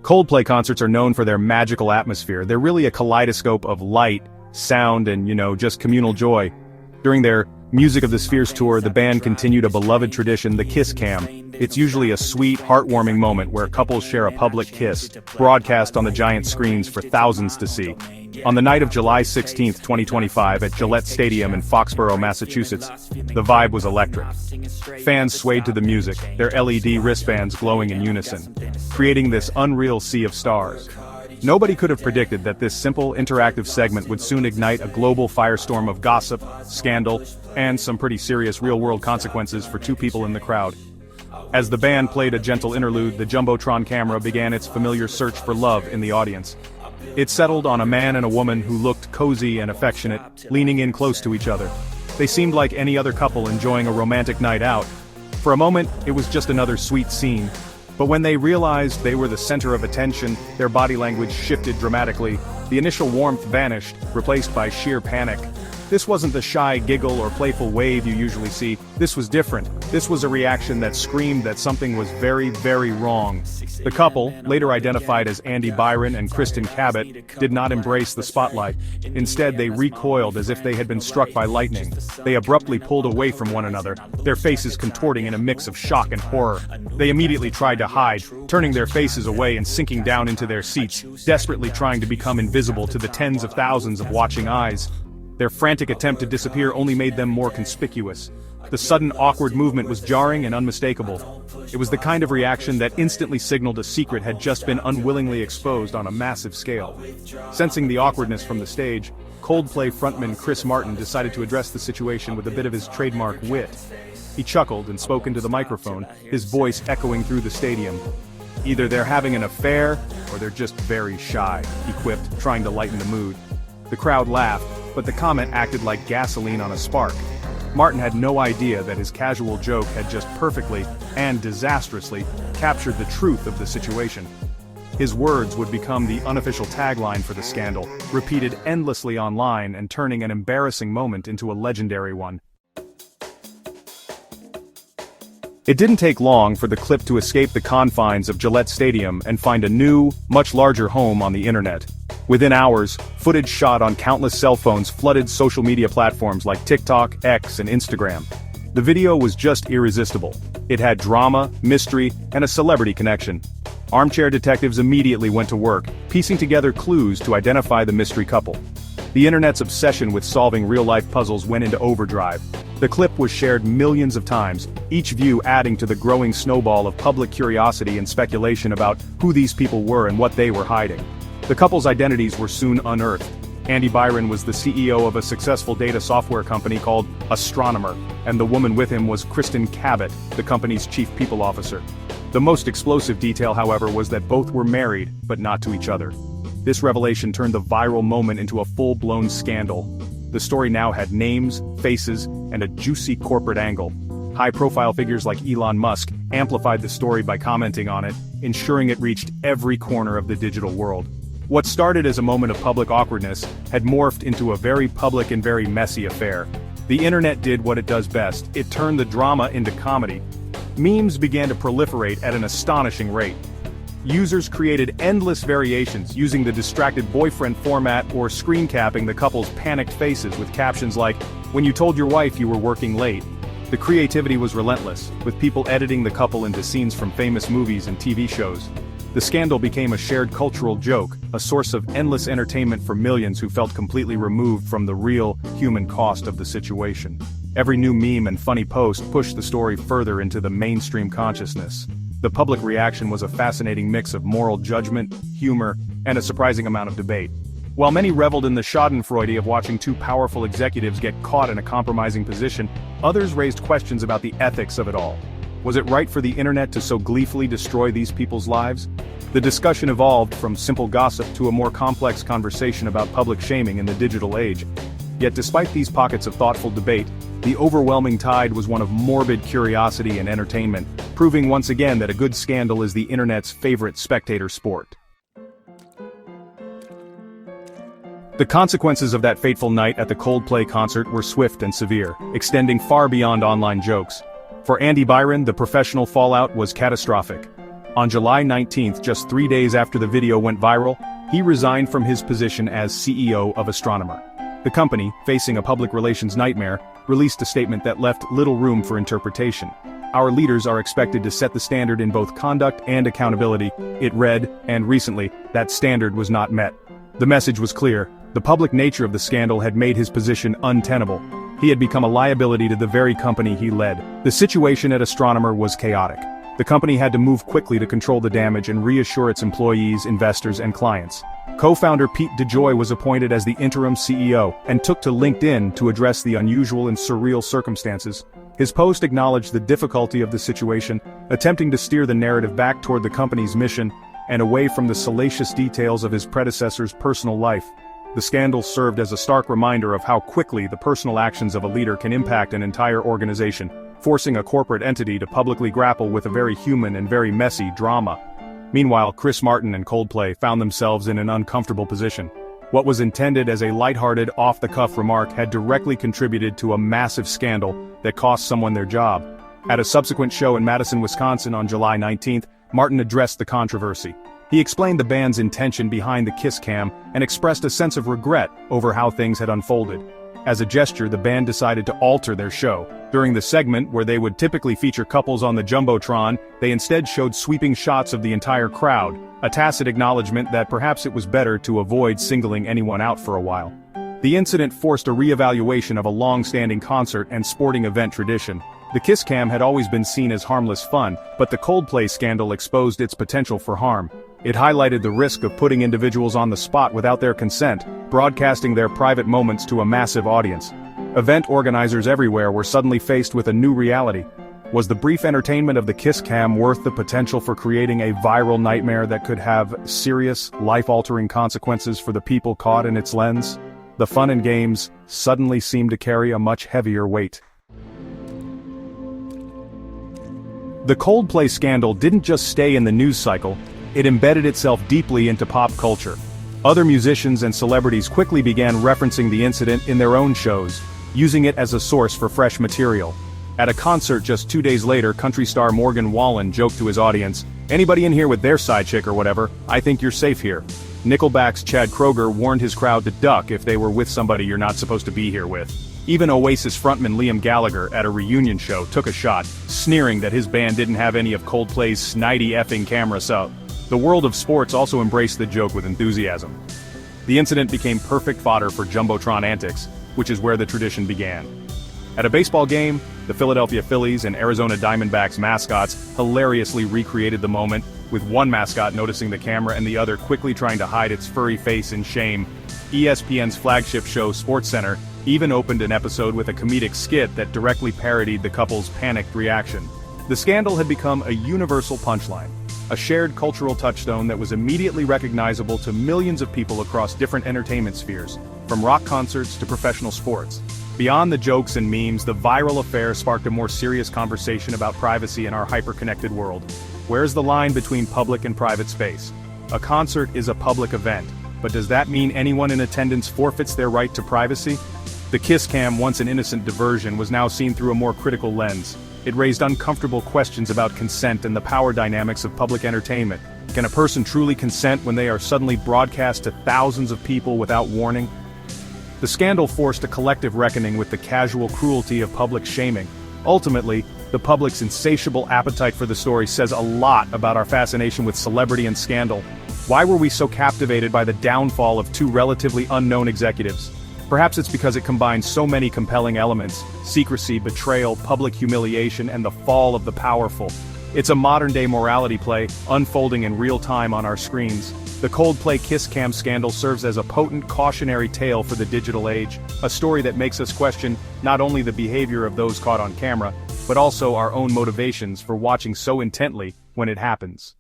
Coldplay concerts are known for their magical atmosphere. They're really a kaleidoscope of light, sound, and, just communal joy. During their Music of the Spheres tour, the band continued a beloved tradition, the kiss cam. It's usually a sweet, heartwarming moment where couples share a public kiss, broadcast on the giant screens for thousands to see. On the night of July 16, 2025 at Gillette Stadium in Foxborough, Massachusetts, the vibe was electric. Fans swayed to the music, their LED wristbands glowing in unison, creating this unreal sea of stars. Nobody could have predicted that this simple, interactive segment would soon ignite a global firestorm of gossip, scandal, and some pretty serious real-world consequences for two people in the crowd. As the band played a gentle interlude, the Jumbotron camera began its familiar search for love in the audience. It settled on a man and a woman who looked cozy and affectionate, leaning in close to each other. They seemed like any other couple enjoying a romantic night out. For a moment, it was just another sweet scene. But when they realized they were the center of attention, their body language shifted dramatically. The initial warmth vanished, replaced by sheer panic. This wasn't the shy giggle or playful wave you usually see. This was different. This was a reaction that screamed that something was very, very wrong. The couple, later identified as Andy Byron and Kristin Cabot, did not embrace the spotlight. Instead, they recoiled as if they had been struck by lightning. They abruptly pulled away from one another, their faces contorting in a mix of shock and horror. They immediately tried to hide, turning their faces away and sinking down into their seats, desperately trying to become invisible to the tens of thousands of watching eyes. Their frantic attempt to disappear only made them more conspicuous. The sudden awkward movement was jarring and unmistakable. It was the kind of reaction that instantly signaled a secret had just been unwillingly exposed on a massive scale. Sensing the awkwardness from the stage, Coldplay frontman Chris Martin decided to address the situation with a bit of his trademark wit. He chuckled and spoke into the microphone, his voice echoing through the stadium. "Either they're having an affair, or they're just very shy," he quipped, trying to lighten the mood. The crowd laughed, but the comment acted like gasoline on a spark. Martin had no idea that his casual joke had just perfectly, and disastrously, captured the truth of the situation. His words would become the unofficial tagline for the scandal, repeated endlessly online and turning an embarrassing moment into a legendary one. It didn't take long for the clip to escape the confines of Gillette Stadium and find a new, much larger home on the internet. Within hours, footage shot on countless cell phones flooded social media platforms like TikTok, X, and Instagram. The video was just irresistible. It had drama, mystery, and a celebrity connection. Armchair detectives immediately went to work, piecing together clues to identify the mystery couple. The internet's obsession with solving real-life puzzles went into overdrive. The clip was shared millions of times, each view adding to the growing snowball of public curiosity and speculation about who these people were and what they were hiding. The couple's identities were soon unearthed. Andy Byron was the CEO of a successful data software company called Astronomer, and the woman with him was Kristin Cabot, the company's chief people officer. The most explosive detail, however, was that both were married, but not to each other. This revelation turned the viral moment into a full-blown scandal. The story now had names, faces, and a juicy corporate angle. High-profile figures like Elon Musk amplified the story by commenting on it, ensuring it reached every corner of the digital world. What started as a moment of public awkwardness had morphed into a very public and very messy affair. The internet did what it does best: it turned the drama into comedy. Memes began to proliferate at an astonishing rate. Users created endless variations, using the distracted boyfriend format or screen capping the couple's panicked faces with captions like, "When you told your wife you were working late." The creativity was relentless, with people editing the couple into scenes from famous movies and TV shows. The scandal became a shared cultural joke, a source of endless entertainment for millions who felt completely removed from the real, human cost of the situation. Every new meme and funny post pushed the story further into the mainstream consciousness. The public reaction was a fascinating mix of moral judgment, humor, and a surprising amount of debate. While many reveled in the schadenfreude of watching two powerful executives get caught in a compromising position, others raised questions about the ethics of it all. Was it right for the internet to so gleefully destroy these people's lives? The discussion evolved from simple gossip to a more complex conversation about public shaming in the digital age. Yet despite these pockets of thoughtful debate, the overwhelming tide was one of morbid curiosity and entertainment, proving once again that a good scandal is the internet's favorite spectator sport. The consequences of that fateful night at the Coldplay concert were swift and severe, extending far beyond online jokes. For Andy Byron, the professional fallout was catastrophic. On July 19, just 3 days after the video went viral, he resigned from his position as CEO of Astronomer. The company, facing a public relations nightmare, released a statement that left little room for interpretation. "Our leaders are expected to set the standard in both conduct and accountability," it read, and recently, that standard was not met. The message was clear: the public nature of the scandal had made his position untenable. He had become a liability to the very company he led. The situation at Astronomer was chaotic. The company had to move quickly to control the damage and reassure its employees, investors, and clients. Co-founder Pete DeJoy was appointed as the interim CEO, and took to LinkedIn to address the unusual and surreal circumstances. His post acknowledged the difficulty of the situation, attempting to steer the narrative back toward the company's mission, and away from the salacious details of his predecessor's personal life. The scandal served as a stark reminder of how quickly the personal actions of a leader can impact an entire organization, forcing a corporate entity to publicly grapple with a very human and very messy drama. Meanwhile, Chris Martin and Coldplay found themselves in an uncomfortable position. What was intended as a lighthearted, off-the-cuff remark had directly contributed to a massive scandal that cost someone their job. At a subsequent show in Madison, Wisconsin on July 19, Martin addressed the controversy. He explained the band's intention behind the kiss cam and expressed a sense of regret over how things had unfolded. As a gesture, the band decided to alter their show. During the segment, where they would typically feature couples on the Jumbotron, they instead showed sweeping shots of the entire crowd, a tacit acknowledgement that perhaps it was better to avoid singling anyone out for a while. The incident forced a re-evaluation of a long-standing concert and sporting event tradition. The kiss cam had always been seen as harmless fun, but the Coldplay scandal exposed its potential for harm. It highlighted the risk of putting individuals on the spot without their consent, broadcasting their private moments to a massive audience. Event organizers everywhere were suddenly faced with a new reality. Was the brief entertainment of the kiss cam worth the potential for creating a viral nightmare that could have serious, life-altering consequences for the people caught in its lens? The fun and games suddenly seemed to carry a much heavier weight. The Coldplay scandal didn't just stay in the news cycle, it embedded itself deeply into pop culture. Other musicians and celebrities quickly began referencing the incident in their own shows, using it as a source for fresh material. At a concert just 2 days later, country star Morgan Wallen joked to his audience, "Anybody in here with their side chick or whatever, I think you're safe here." Nickelback's Chad Kroeger warned his crowd to duck if they were with somebody you're not supposed to be here with. Even Oasis frontman Liam Gallagher at a reunion show took a shot, sneering that his band didn't have any of Coldplay's snidey effing camera setup. The world of sports also embraced the joke with enthusiasm. The incident became perfect fodder for Jumbotron antics, which is where the tradition began. At a baseball game, the Philadelphia Phillies and Arizona Diamondbacks mascots hilariously recreated the moment, with one mascot noticing the camera and the other quickly trying to hide its furry face in shame. ESPN's flagship show SportsCenter even opened an episode with a comedic skit that directly parodied the couple's panicked reaction. The scandal had become a universal punchline, a shared cultural touchstone that was immediately recognizable to millions of people across different entertainment spheres, from rock concerts to professional sports. Beyond the jokes and memes, the viral affair sparked a more serious conversation about privacy in our hyper-connected world. Where's the line between public and private space? A concert is a public event, but does that mean anyone in attendance forfeits their right to privacy? The kiss cam, once an innocent diversion, was now seen through a more critical lens. It raised uncomfortable questions about consent and the power dynamics of public entertainment. Can a person truly consent when they are suddenly broadcast to thousands of people without warning? The scandal forced a collective reckoning with the casual cruelty of public shaming. Ultimately, the public's insatiable appetite for the story says a lot about our fascination with celebrity and scandal. Why were we so captivated by the downfall of two relatively unknown executives? Perhaps it's because it combines so many compelling elements: secrecy, betrayal, public humiliation, and the fall of the powerful. It's a modern-day morality play, unfolding in real time on our screens. The Coldplay Kiss Cam scandal serves as a potent cautionary tale for the digital age, a story that makes us question not only the behavior of those caught on camera, but also our own motivations for watching so intently when it happens.